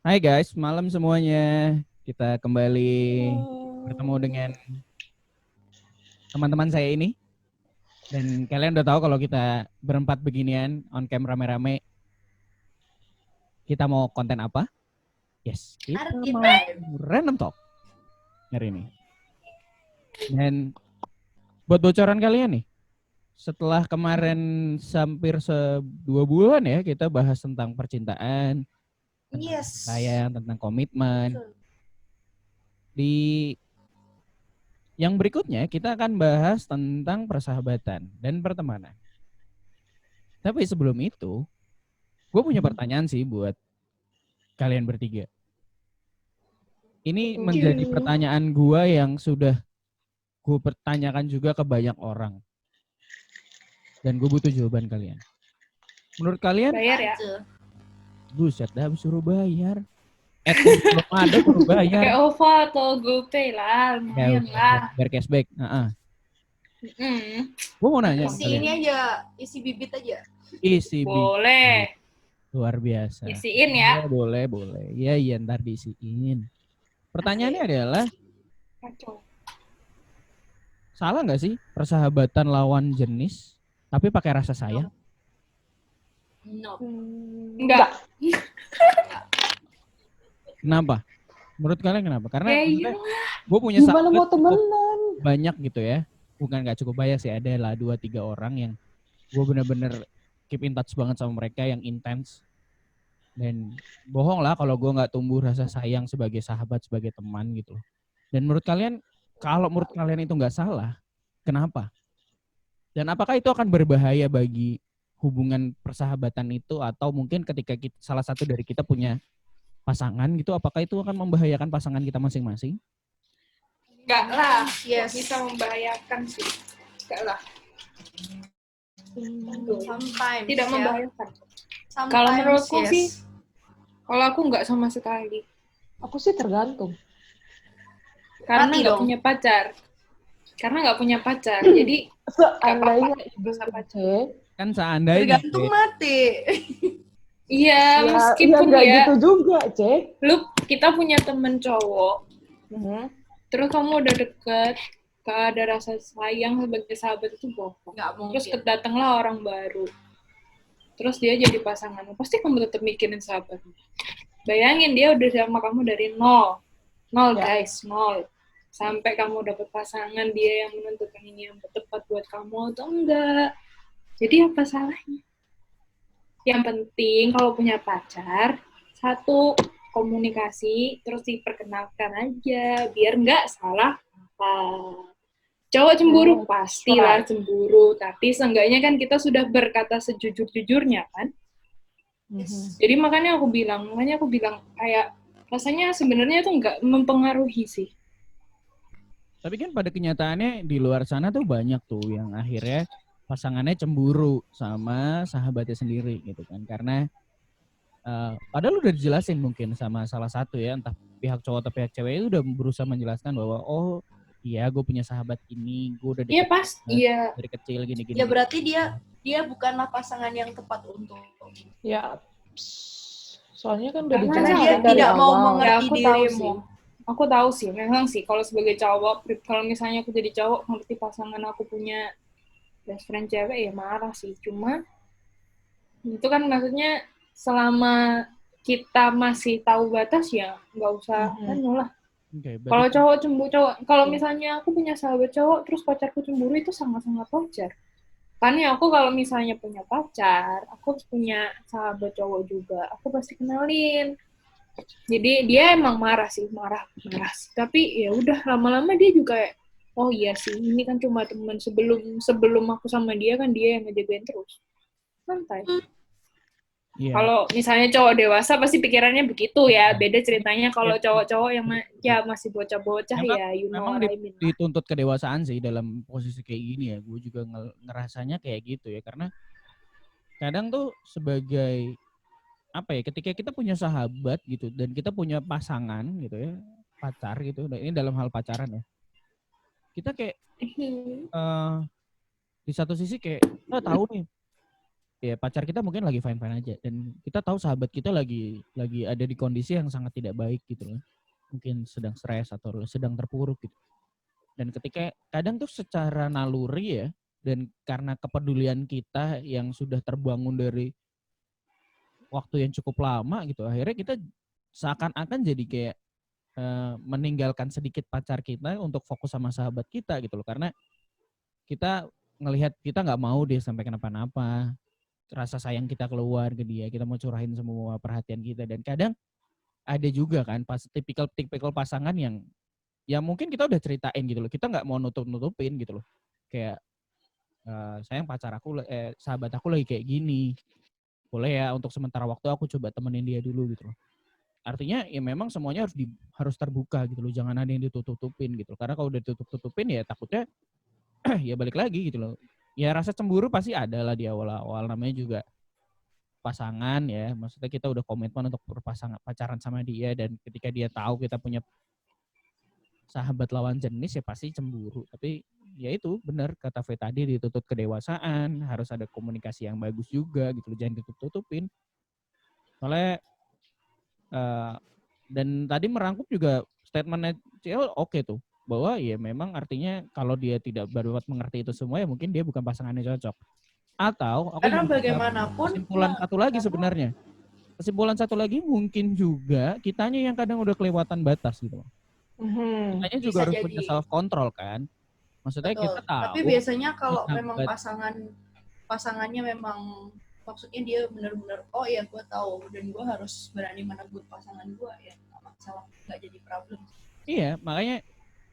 Hai guys, malam semuanya. Kita kembali bertemu dengan teman-teman saya ini. Dan kalian udah tahu kalau kita berempat beginian on cam rame-rame, kita mau konten apa? Yes, kita mau random talk hari ini. Dan buat bocoran kalian nih, setelah kemarin hampir 2 bulan ya kita bahas tentang percintaan, tentang sayang, tentang komitmen. Di yang berikutnya kita akan bahas tentang persahabatan dan pertemanan. Tapi sebelum itu, gue punya pertanyaan sih buat kalian bertiga. Ini menjadi pertanyaan gue yang sudah gue pertanyakan juga ke banyak orang. Dan gue butuh jawaban kalian. Menurut kalian, bayar ya? Buset dah suruh bayar. AdSense belum ada suruh bayar. Pakai OVO atau GoPay lah, lumayan lah. Biar cashback. Gue mau nanya isi ini aja, isi bibit aja. Isi boleh. Luar biasa. Isiin ya. Boleh. Iya, ntar diisiin. Pertanyaannya adalah, salah nggak sih persahabatan lawan jenis tapi pakai rasa sayang? No. Enggak. Kenapa? Menurut kalian kenapa? Karena gue punya sahabat mau temenan banyak gitu ya. Bukan nggak cukup banyak sih, ada lah 2-3 orang yang gue bener-bener keep in touch banget sama mereka, yang intens. Dan bohong lah kalau gue nggak tumbuh rasa sayang sebagai sahabat, sebagai teman gitu. Dan menurut kalian, kalau menurut kalian itu nggak salah, kenapa? Dan apakah itu akan berbahaya bagi hubungan persahabatan itu, atau mungkin ketika salah satu dari kita punya pasangan gitu, apakah itu akan membahayakan pasangan kita masing-masing? Enggak lah, bisa membahayakan sih. Enggak lah. Sometimes, tidak membahayakan. Kalau menurutku sih, kalau aku enggak sama sekali. Aku sih tergantung. Karena nggak punya pacar. Jadi seandainya ibu pacar. Kan seandainya. Tergantung mati. Iya, meskipun ya gitu juga, Cek. Lu, kita punya temen cowok. Terus kamu udah deket, gak ada rasa sayang sebagai sahabat, itu bohong. Terus datanglah orang baru. Terus dia jadi pasanganmu, pasti kamu tetap mikirin sahabatmu. Bayangin dia udah sama kamu dari nol. Guys, nol. Sampai kamu dapet pasangan, dia yang menentukan ini yang tepat buat kamu atau enggak. Jadi apa salahnya? Yang penting kalau punya pacar, satu, komunikasi, terus diperkenalkan aja, biar nggak salah apa. Cowok cemburu, pastilah cemburu, tapi seenggaknya kan kita sudah berkata sejujur-jujurnya kan. Jadi makanya aku bilang kayak rasanya sebenarnya itu nggak mempengaruhi sih. Tapi kan pada kenyataannya di luar sana tuh banyak tuh yang akhirnya pasangannya cemburu sama sahabatnya sendiri gitu kan, karena padahal udah dijelasin mungkin sama salah satu ya, entah pihak cowok atau pihak cewek itu udah berusaha menjelaskan bahwa oh iya gue punya sahabat ini, gue udah dari kecil gini-gini. Ya berarti dia bukanlah pasangan yang tepat untuk. Ya, soalnya kan udah dijelasin dia tidak mau mengerti dirimu. Aku tahu sih, memang sih kalau sebagai cowok, kalau misalnya aku jadi cowok ngerti pasangan aku punya best friend cewek ya marah sih. Cuma itu kan maksudnya selama kita masih tahu batas ya nggak usah lah. Kalau cowok cemburu, kalau misalnya aku punya sahabat cowok terus pacarku cemburu, itu sangat-sangat wajar. Kan ya aku kalau misalnya punya pacar, aku punya sahabat cowok juga, aku pasti kenalin. Jadi dia emang marah sih. Tapi ya udah lama-lama dia juga oh iya sih, ini kan cuma teman, sebelum aku sama dia kan dia yang ngejagain terus. Santai. Yeah. Kalau misalnya cowok dewasa pasti pikirannya begitu ya. Beda ceritanya kalau cowok-cowok yang ya masih bocah-bocah ya, memang dituntut kedewasaan sih dalam posisi kayak gini ya. Gue juga ngerasanya kayak gitu ya, karena kadang tuh sebagai apa ya, ketika kita punya sahabat gitu dan kita punya pasangan gitu ya, pacar gitu, ini dalam hal pacaran ya, kita kayak di satu sisi kayak kita tahu nih ya pacar kita mungkin lagi fine-fine aja dan kita tahu sahabat kita lagi ada di kondisi yang sangat tidak baik gitu loh. Mungkin sedang stres atau sedang terpuruk gitu. Dan ketika kadang tuh secara naluri ya dan karena kepedulian kita yang sudah terbangun dari waktu yang cukup lama gitu, akhirnya kita seakan-akan jadi kayak meninggalkan sedikit pacar kita untuk fokus sama sahabat kita gitu loh, karena kita ngelihat kita nggak mau dia sampai kenapa-napa, rasa sayang kita keluar ke dia, kita mau curahin semua perhatian kita. Dan kadang ada juga kan pas tipikal pasangan yang ya mungkin kita udah ceritain gitu loh, kita nggak mau nutupin gitu loh, kayak sayang sahabat aku lagi kayak gini, boleh ya untuk sementara waktu aku coba temenin dia dulu gitu loh. Artinya ya memang semuanya harus terbuka gitu loh, jangan ada yang ditutup-tutupin gitu loh. Karena kalau udah ditutup-tutupin ya takutnya ya balik lagi gitu loh. Ya rasa cemburu pasti ada lah di awal-awal, namanya juga pasangan ya. Maksudnya kita udah komitmen untuk pacaran sama dia, dan ketika dia tahu kita punya sahabat lawan jenis ya pasti cemburu. Tapi ya itu benar kata V tadi, dituntut kedewasaan, harus ada komunikasi yang bagus juga gitu loh, jangan ditutup-tutupin. Soalnya dan tadi merangkum juga statementnya Ciel oke tuh, bahwa ya memang artinya kalau dia tidak berbuat mengerti itu semua ya mungkin dia bukan pasangannya cocok. Atau aku Karena juga bagaimanapun kesimpulan satu lagi mungkin juga kitanya yang kadang udah kelewatan batas gitu. Kitanya juga Bisa harus jadi. punya self control kan. Maksudnya Betul. kita tahu. Tapi biasanya kalau memang sahabat pasangannya memang maksudnya dia benar-benar oh ya gue tahu dan gue harus berani menegur pasangan gue, ya nggak masalah, nggak jadi problem. Iya, makanya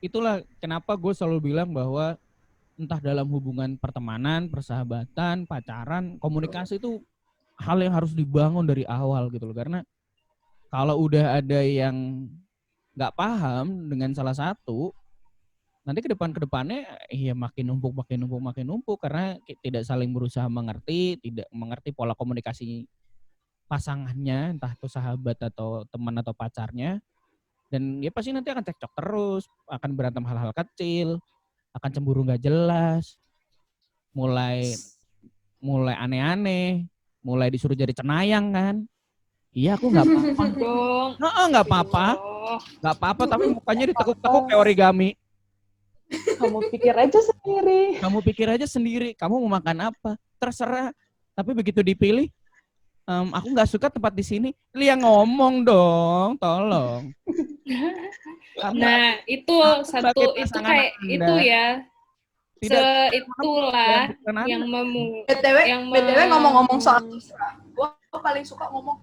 itulah kenapa gue selalu bilang bahwa entah dalam hubungan pertemanan, persahabatan, pacaran, komunikasi itu hal yang harus dibangun dari awal gitu loh. Karena kalau udah ada yang nggak paham dengan salah satu, nanti ke depannya ya makin numpuk karena tidak saling berusaha mengerti, tidak mengerti pola komunikasi pasangannya, entah itu sahabat atau teman atau pacarnya. Dan ya pasti nanti akan cekcok terus, akan berantem hal-hal kecil, akan cemburu nggak jelas, mulai aneh-aneh, mulai disuruh jadi cenayang kan. Iya aku nggak apa-apa dong. Nggak apa-apa, tapi mukanya ditekuk-tekuk kayak origami. Kamu pikir aja sendiri. Kamu mau makan apa? Terserah. Tapi begitu dipilih, aku nggak suka tempat di sini. Dia ngomong dong, tolong. Nah, itu satu itu kayak Anda, itu ya. Itulah yang BTW ngomong-ngomong soal gue paling suka ngomong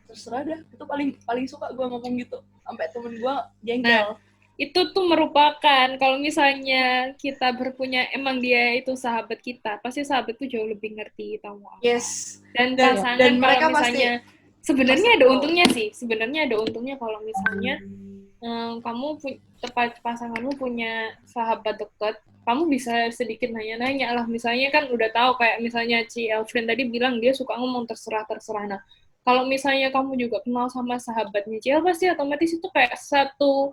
terserah dah. Itu paling suka gue ngomong gitu. Sampai temen gue jengkel. Nah, itu tuh merupakan kalau misalnya kita berpunya emang dia itu sahabat kita, pasti sahabat tuh jauh lebih ngerti kita mau apa. Yes. Dan pasangan kalau misalnya sebenarnya ada untungnya sih. Sebenarnya ada untungnya kalau misalnya pasanganmu punya sahabat dekat, kamu bisa sedikit nanya-nanya lah. Misalnya kan udah tahu kayak misalnya si Elvin tadi bilang dia suka ngomong terserah. Nah, kalau misalnya kamu juga kenal sama sahabatnya Ciel, pasti otomatis itu kayak satu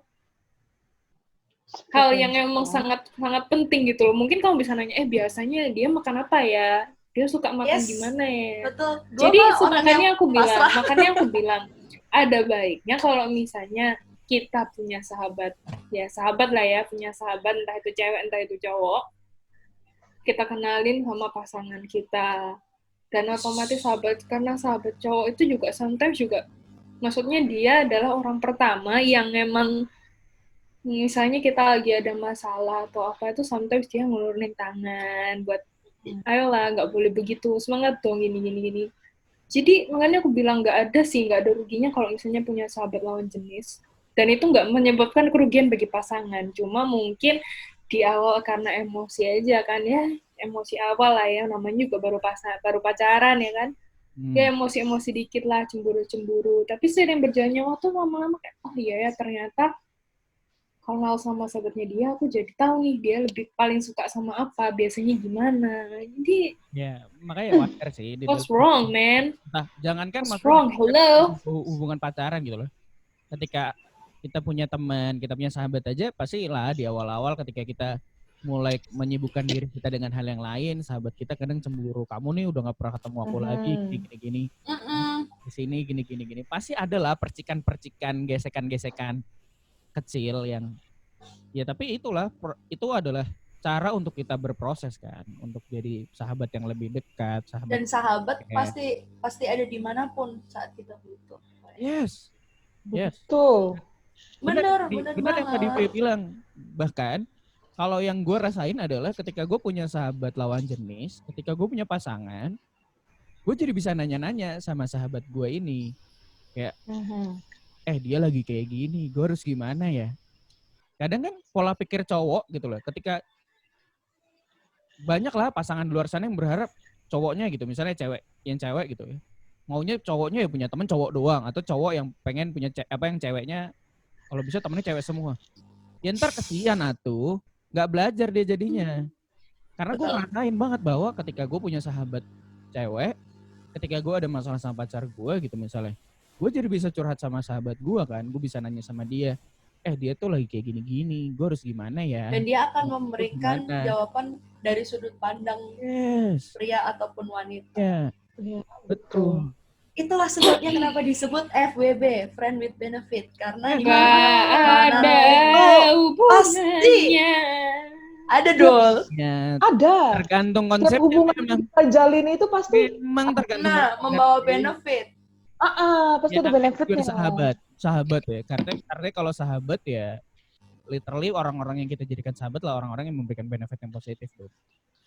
hal yang emang sangat penting gitu loh. Mungkin kamu bisa nanya, biasanya dia makan apa ya? Dia suka makan gimana ya? Betul. Jadi makanya aku bilang ada baiknya kalau misalnya kita punya sahabat lah ya, punya sahabat entah itu cewek entah itu cowok, kita kenalin sama pasangan kita. Dan otomatis karena sahabat cowok itu juga sometimes juga maksudnya dia adalah orang pertama yang memang misalnya kita lagi ada masalah atau apa itu sometimes dia ngulurin tangan buat ayolah nggak boleh begitu, semangat dong gini. Jadi makanya aku bilang nggak ada ruginya kalau misalnya punya sahabat lawan jenis, dan itu nggak menyebabkan kerugian bagi pasangan, cuma mungkin di awal karena emosi aja kan ya, emosi awal lah ya, namanya juga baru pacaran ya kan. Ya emosi dikit lah, cemburu, tapi sering berjalannya waktu lama-lama kayak oh iya ya ternyata kalau sama sahabatnya dia, aku jadi tahu nih dia lebih paling suka sama apa, biasanya gimana. Jadi ya makanya wajar sih. What's wrong, man? Nah, jangankan What's wrong? Hello? Hubungan pacaran gitu loh. Ketika kita punya teman, kita punya sahabat aja, pasti lah di awal-awal ketika kita mulai menyibukkan diri kita dengan hal yang lain, sahabat kita kadang cemburu. Kamu nih udah nggak pernah ketemu aku lagi, gini. Di sini gini. Pasti ada lah percikan-percikan, gesekan-gesekan kecil yang ya tapi itu adalah cara untuk kita berproses kan, untuk jadi sahabat yang lebih dekat, Dan sahabat pasti ada dimanapun saat kita butuh. Yes. Betul. Bener Benar yang banget. tadi bilang. Bahkan kalau yang gue rasain adalah ketika gue punya sahabat lawan jenis, ketika gue punya pasangan, gue jadi bisa nanya-nanya sama sahabat gue ini. Kayak, dia lagi kayak gini, gue harus gimana ya? Kadang kan pola pikir cowok gitu loh, ketika banyak lah pasangan di luar sana yang berharap cowoknya gitu, misalnya cewek gitu ya. Maunya cowoknya ya punya temen cowok doang, atau cowok yang pengen punya yang ceweknya kalau bisa temennya cewek semua. Ya ntar kesian atuh, nggak belajar dia jadinya. Karena gue ngerasain banget bahwa ketika gue punya sahabat cewek, ketika gue ada masalah sama pacar gue gitu misalnya, gue jadi bisa curhat sama sahabat gue kan, gue bisa nanya sama dia, dia tuh lagi kayak gini-gini, gue harus gimana ya? Dan dia akan memberikan jawaban dari sudut pandang pria ataupun wanita. Ya, betul. Itulah sebabnya kenapa disebut FWB, Friend with Benefit. Karena di ada hubungannya. Ada dong. Ya, ada. Tergantung konsep hubungan yang kita jalin itu pasti membawa benefit. Pasti ada benefitnya. Sahabat ya. Karena kalau sahabat ya literally orang-orang yang kita jadikan sahabat lah orang-orang yang memberikan benefit yang positif tuh.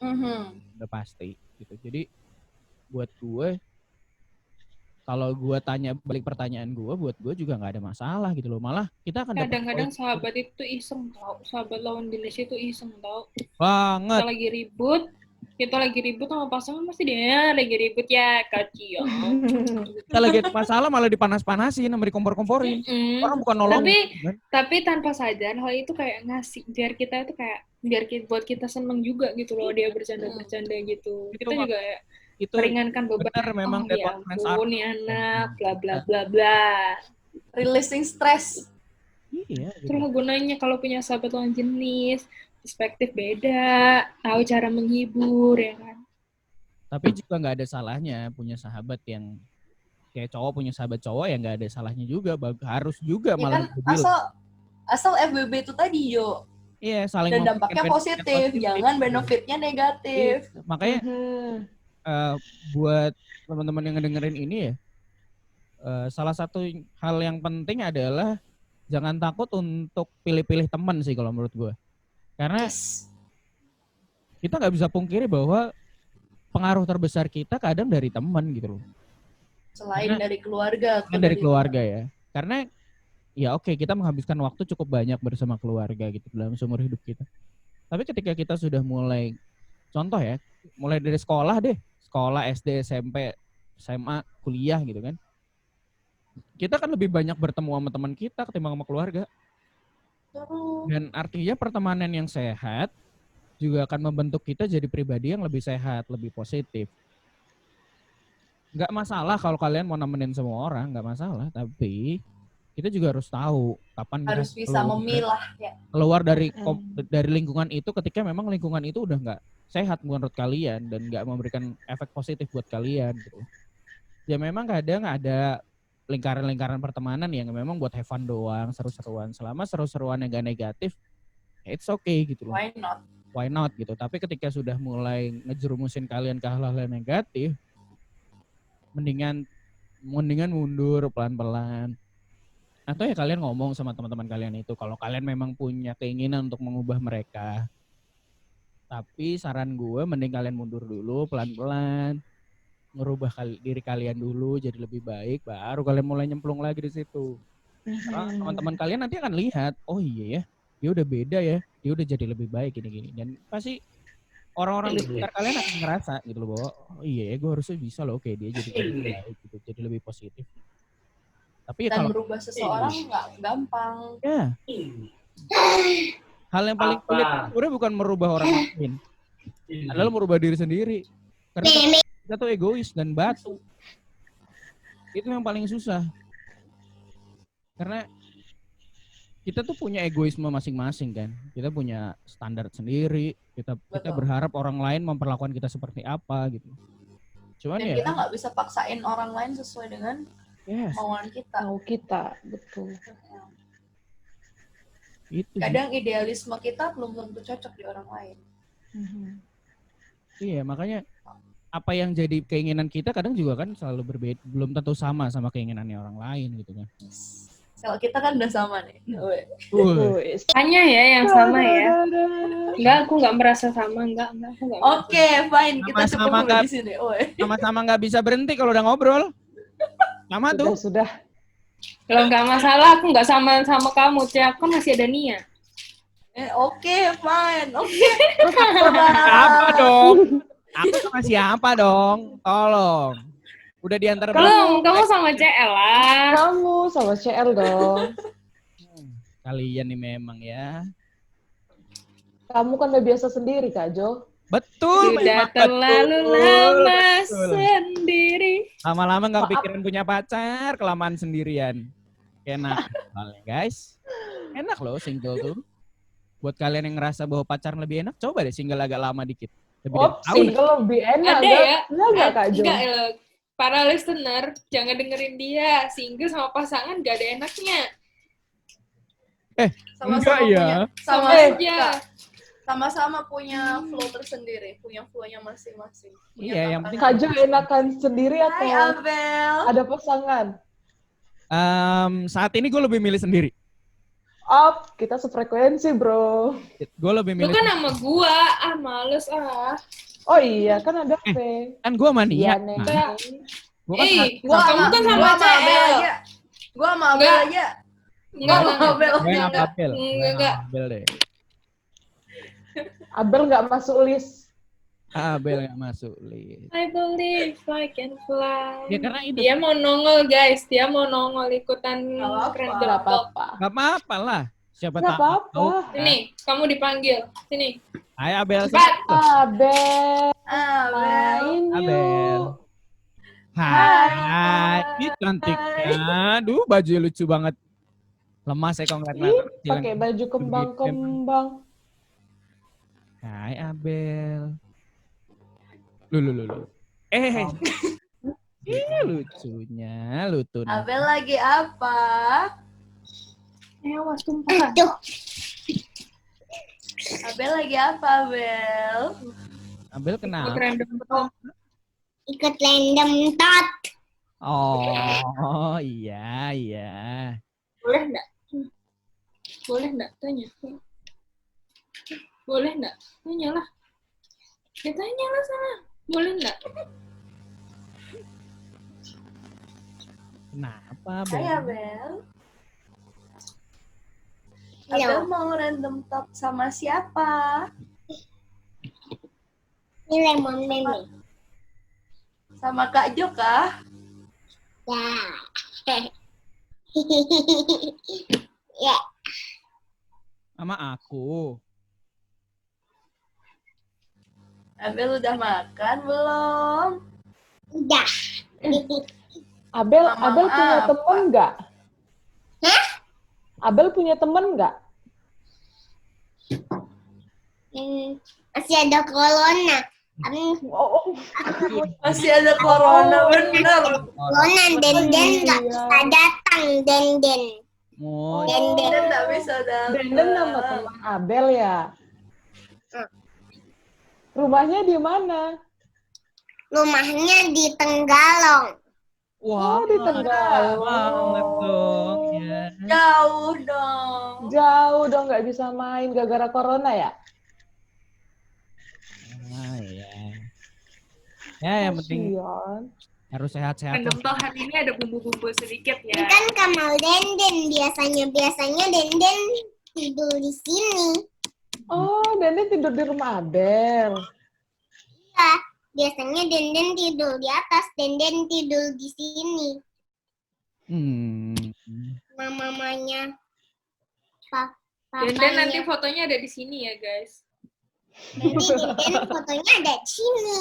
Udah pasti gitu. Jadi buat gue kalau gue tanya balik pertanyaan gue, buat gue juga nggak ada masalah gitu loh. Malah kita akan kadang-kadang sahabat itu iseng tau, sahabat lawan jenis itu iseng tau. Banget. Kita lagi ribut sama pasangan pasti dia lagi ribut ya kacau. Kita lagi ada masalah malah dipanas-panasin, sama dikompor-komporin. Orang bukan nolong. Tapi tanpa sadar hal itu kayak ngasih biar buat kita seneng juga gitu loh, dia bercanda-bercanda gitu. Kita juga ya itu meringankan beban. Benar memang ya ampun nih anak bla bla bla bla. Releasing stress. Iya. Terus gunanya kalau punya sahabat lawan jenis, perspektif beda, tahu cara menghibur ya kan. Tapi juga nggak ada salahnya punya sahabat yang kayak cowok punya sahabat cowok ya nggak ada salahnya juga, harus juga ya malah kan, asal FWB itu tadi Jo. Iya, saling dan dampaknya positif, jangan benefitnya negatif. Iya. Makanya buat teman-teman yang ngedengerin ini ya, salah satu hal yang penting adalah jangan takut untuk pilih-pilih teman sih kalau menurut gue. Karena kita nggak bisa pungkiri bahwa pengaruh terbesar kita kadang dari teman gitu loh. Selain dari keluarga. Dari keluarga ya. Karena ya oke, kita menghabiskan waktu cukup banyak bersama keluarga gitu dalam seumur hidup kita. Tapi ketika kita sudah mulai, contoh ya, mulai dari sekolah deh. Sekolah, SD, SMP, SMA, kuliah gitu kan. Kita kan lebih banyak bertemu sama teman kita ketimbang sama keluarga. Dan artinya pertemanan yang sehat juga akan membentuk kita jadi pribadi yang lebih sehat, lebih positif. Nggak masalah kalau kalian mau nemenin semua orang, nggak masalah. Tapi kita juga harus tahu kapan harus bisa memilah ya. Keluar dari lingkungan itu ketika memang lingkungan itu udah nggak sehat menurut kalian dan nggak memberikan efek positif buat kalian gitu. Ya memang kadang ada lingkaran-lingkaran pertemanan yang memang buat have fun doang, seru-seruan. Selama seru-seruan yang gak negatif, it's okay gitu loh. Why not gitu. Tapi ketika sudah mulai ngejerumusin kalian ke hal-hal yang negatif, mendingan mundur pelan-pelan. Atau ya kalian ngomong sama teman-teman kalian itu kalau kalian memang punya keinginan untuk mengubah mereka. Tapi saran gue mending kalian mundur dulu pelan-pelan, ngerubah diri kalian dulu jadi lebih baik, baru kalian mulai nyemplung lagi di situ. Karena teman-teman kalian nanti akan lihat, oh iya ya, dia udah beda ya, dia udah jadi lebih baik gini-gini. Dan pasti orang-orang di sekitar kalian akan ngerasa gitu loh bahwa oh iya ya, gue harusnya bisa loh, oke dia jadi lebih baik gitu, jadi lebih positif. Tapi ya dan kalau merubah seseorang nggak gampang. Ya. Hal yang paling sulit sebenarnya bukan merubah orang lain, adalah merubah diri sendiri. Karena kita tuh egois dan batu. Itu yang paling susah. Karena kita tuh punya egoisme masing-masing kan. Kita punya standar sendiri. Kita Betul. berharap orang lain memperlakukan kita seperti apa gitu. Cuman Dan ya kita nggak bisa paksain orang lain sesuai dengan yes, kemauan kita. Tahu kita, betul. itu sih. Kadang idealisme kita belum tentu cocok di orang lain. Iya, makanya apa yang jadi keinginan kita kadang juga kan selalu berbeda, belum tentu sama keinginannya orang lain gitu kan. Kalau kita kan udah sama nih. Hanya ya yang sama ya. Enggak, aku nggak merasa sama. Enggak, aku nggak. Oke, fine. Kita Sama-sama cukup di sini. Sama-sama nggak bisa berhenti kalau udah ngobrol. Sama tuh. Sudah. Kalau nggak masalah, aku nggak sama kamu, Cek. Aku kan masih ada Nia. Oke, fine. Oke. Apa dong? Aku sama siapa dong? Tolong. Udah diantar Kamu sama CL lah. Kamu sama CL dong. Kalian nih memang ya. Kamu kan udah biasa sendiri, Kak Jo. Betul. Sudah memang terlalu betul. lama Betul. sendiri. Lama-lama nggak pikiran punya pacar, kelamaan sendirian. Enak, soalnya, guys. Enak loh single tuh. Buat kalian yang ngerasa bahwa pacaran lebih enak, coba deh single agak lama dikit. Lebih dari tahun. Single lebih enak. Ada ya? Enggak, Kak Jo? Enggak, para listener, jangan dengerin dia. Single sama pasangan gak ada enaknya. Enggak ya. Sama aja. Sama-sama punya flow tersendiri, punya flow-nya masing-masing. Iya, yang penting Kak Jo enakan sendiri Hai atau Abel. ada pasangan? saat ini gue lebih milih sendiri. Kita sefrekuensi, bro. Gue lebih Lu milih kan sama gua, males Oh iya, kan ada V. kan gue mania. Iya, Neng. Nah, gua kan Kamu kan sama Abel CL. aja. Gua sama Abel Enggak. aja. Enggak. Abel. gue nggak Abel. Enggak. Abel deh. Abel nggak masuk list. Abel nggak masuk list. I believe I can fly. Ya karena itu. Dia mau nongol, guys. Dia mau nongol ikutan Nggak Random Nggak Talk. apa-apa. Gak apa-apa lah. Siapa Nggak tahu. apa-apa. Sini, kamu dipanggil. Sini. Hai Abel. Cepat. Abel, Abel. main Abel. yuk. Hai. Ini cantiknya. Aduh, baju lucu banget. Lemas ya kalau ngeliat Ih, pakai baju kembang-kembang. Hai Abel. Lu. Ini lucunya, lucu. Abel lagi apa? Awas tumpah. Abel lagi apa, Abel? Abel kenapa? Random Talk. Ikut random tot. Oh, iya. Boleh enggak? Boleh enggak? Tanya. Boleh enggak? Tanyalah. Ya tanyalah sana. Boleh enggak? Kenapa, Hai, Abel? Abel. Halo. Abel mau random talk sama siapa? Ini lemon meme. Sama Kak Jo kah? Ya. Ya. Sama aku. Abel udah makan belum? Udah. Abel Mama punya apa? temen nggak? Hah? Abel punya temen nggak? Masih ada corona. Oh, Masih ada corona, bener. Corona Den nggak bisa datang Den. Oh, Dan Den. nggak bisa datang. Denden nama teman Abel ya. Rumahnya di mana? Rumahnya di Tenggalong. wah, di Tegal. banget dong. Ya. Jauh dong. Jauh dong, nggak bisa main gara-gara corona ya? Ya. Ya, yang penting Kasian. harus sehat-sehat. Random Talk hari ini ada bumbu-bumbu sedikit ya. Kan Kamal Den biasanya Den tidur di sini. Oh, Denden tidur di rumah Abel. Ya, biasanya Den tidur di atas, Den tidur di sini. Mamanya Dan nanti fotonya ada di sini ya, guys. nanti Den fotonya ada di sini.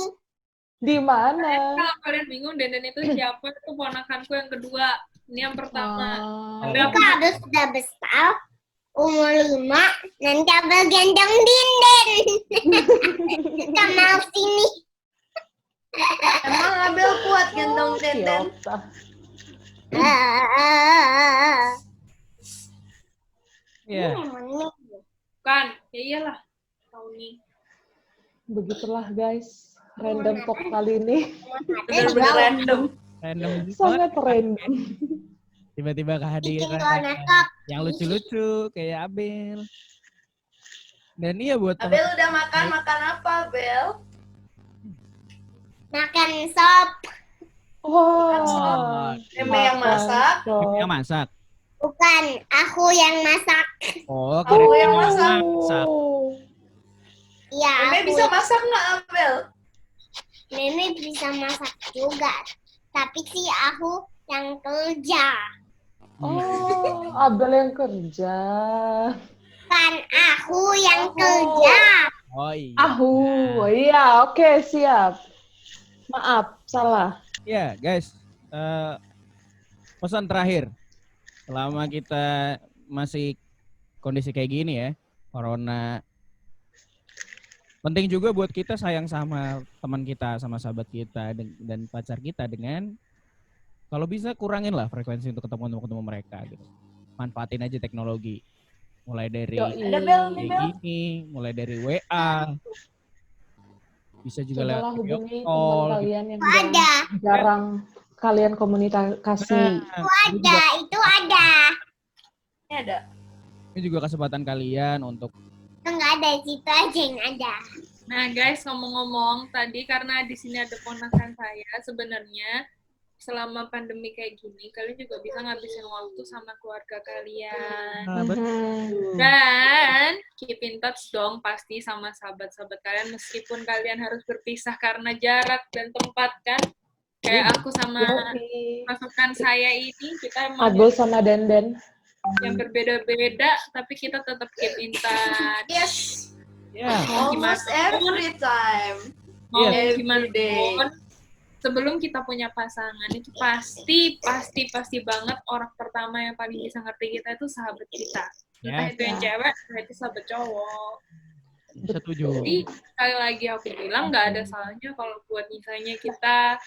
Di mana? Kalau kalian bingung, Denden itu siapa? Itu ponakanku yang kedua. Ini yang pertama. Oh. Ada Kok harus sudah besar? umur 5, nanti Abel gendong Dinden. Kita mau sini. Emang Abel kuat gendong Denden? Yota. Iya. Bukan, ya iyalah. Tahu nih. Begitulah guys, random talk kali ini. Bener-bener random. Random Sangat banget. random. Tiba-tiba kehadiran yang lucu-lucu kayak Abel. Dan iya buat Abel udah makan apa, Abel? Makan sop. Wah. Meme yang masak. yang masak. Bukan, aku yang masak. Oh, Aku kira yang masak. Iya, Meme aku. bisa masak nggak, Abel? Meme bisa masak juga. Tapi sih aku yang kerja. Oh, Abel yang kerja. Kan aku yang kerja. Oh iya. Oh iya, oke siap. Maaf, salah. Ya guys, pesan terakhir. Selama kita masih kondisi kayak gini ya, corona. Penting juga buat kita sayang sama teman kita, sama sahabat kita, dan pacar kita dengan kalau bisa kurangin lah frekuensi untuk ketemu mereka gitu. Manfaatin aja teknologi. Mulai dari Ada bel nih, Bel. ini, mulai dari WA. Bisa juga Cobalah lewat video hubungi teman call. Gitu. kalian yang Ada. jarang kalian komunikasi. Ada, itu ada. Ini ada. Ini juga kesempatan kalian untuk Enggak ada, situ aja yang ada. Nah guys, ngomong-ngomong tadi karena di sini ada ponakan saya, sebenarnya selama pandemi kayak gini, kalian juga bisa ngabisin waktu sama keluarga kalian. Dan keep in touch dong pasti sama sahabat-sahabat kalian, meskipun kalian harus berpisah karena jarak dan tempat kan. Kayak aku sama pasukan saya ini, kita emang Abel sama Denden. yang berbeda-beda, tapi kita tetap keep in touch. Yes. ya. Almost every time. Mau Every gimana day. pun, sebelum kita punya pasangan itu pasti banget orang pertama yang paling bisa ngerti kita itu sahabat kita. Entah Ya. itu yang cewek, entah itu sahabat cowok. Setuju. Jadi sekali lagi aku bilang nggak ada salahnya kalau buat misalnya kita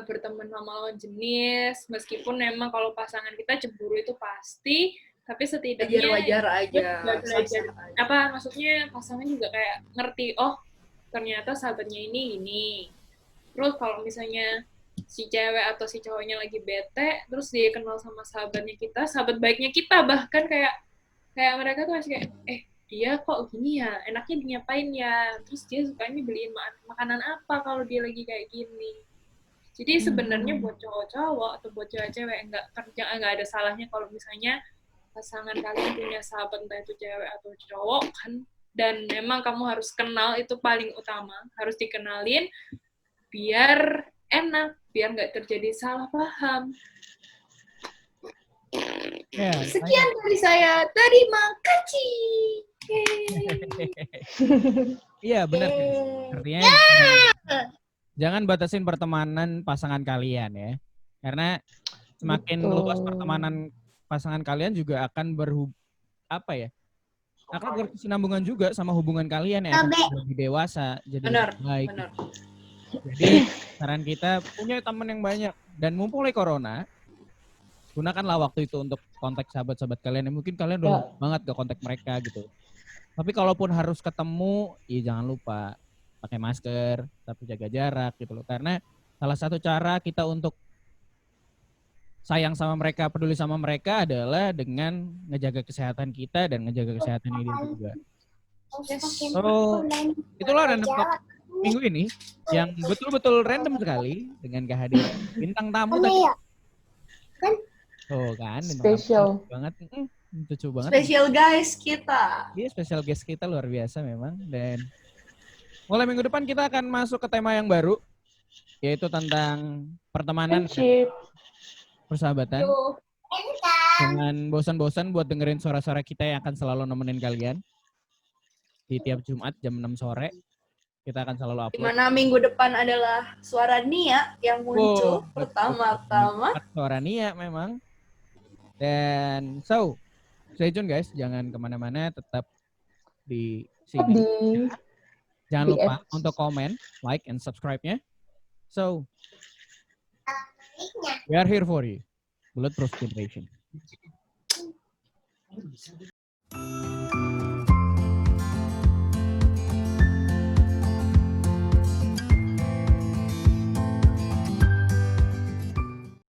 berteman sama lawan jenis, meskipun memang kalau pasangan kita cemburu itu pasti, tapi setidaknya Wajar aja. belajar apa maksudnya pasangan juga kayak ngerti, oh ternyata sahabatnya ini. Terus kalau misalnya si cewek atau si cowoknya lagi bete, terus dia kenal sama sahabatnya kita, sahabat baiknya kita, bahkan kayak mereka tuh masih kayak, dia kok gini ya, enaknya diapain ya, terus dia sukanya beliin makanan apa kalau dia lagi kayak gini. Jadi sebenarnya buat cowok-cowok atau buat cewek-cewek nggak ada salahnya kalau misalnya pasangan kalian punya sahabat entah itu cewek atau cowok kan, dan memang kamu harus kenal, itu paling utama, harus dikenalin biar enak, biar nggak terjadi salah paham. Ya, Sekian dari saya. Terima kasih. Iya benar. Artinya jangan batasin pertemanan pasangan kalian ya. Karena semakin luas pertemanan pasangan kalian juga akan akan berkesinambungan juga sama hubungan kalian ya, akan lebih dewasa, jadi Benar, lebih baik. benar. Jadi saran kita punya teman yang banyak, dan mumpung lagi corona, gunakanlah waktu itu untuk kontak sahabat-sahabat kalian yang mungkin kalian udah banget gak kontak mereka gitu. Tapi kalaupun harus ketemu, ya jangan lupa pakai masker, tapi jaga jarak gitu loh. Karena salah satu cara kita untuk sayang sama mereka, peduli sama mereka adalah dengan ngejaga kesehatan kita dan ngejaga kesehatan diri juga. So, itulah random talk minggu ini yang betul-betul random sekali dengan kehadiran bintang tamu tadi. Oh kan, Spesial banget, lucu banget. Special guys kita. Iya, special guest kita luar biasa memang. Dan mulai minggu depan kita akan masuk ke tema yang baru, yaitu tentang pertemanan dan persahabatan. Jangan bosan-bosan buat dengerin suara-suara kita yang akan selalu nemenin kalian di tiap Jumat jam 6 sore. Kita akan selalu upload. Dimana minggu depan adalah suara Nia yang muncul pertama-tama. Suara Nia memang. Dan so, stay tune guys, jangan kemana-mana, tetap di sini. Di Jangan di lupa apps. untuk komen, like, and subscribe-nya. So, we are here for you. Bulletproof Generation.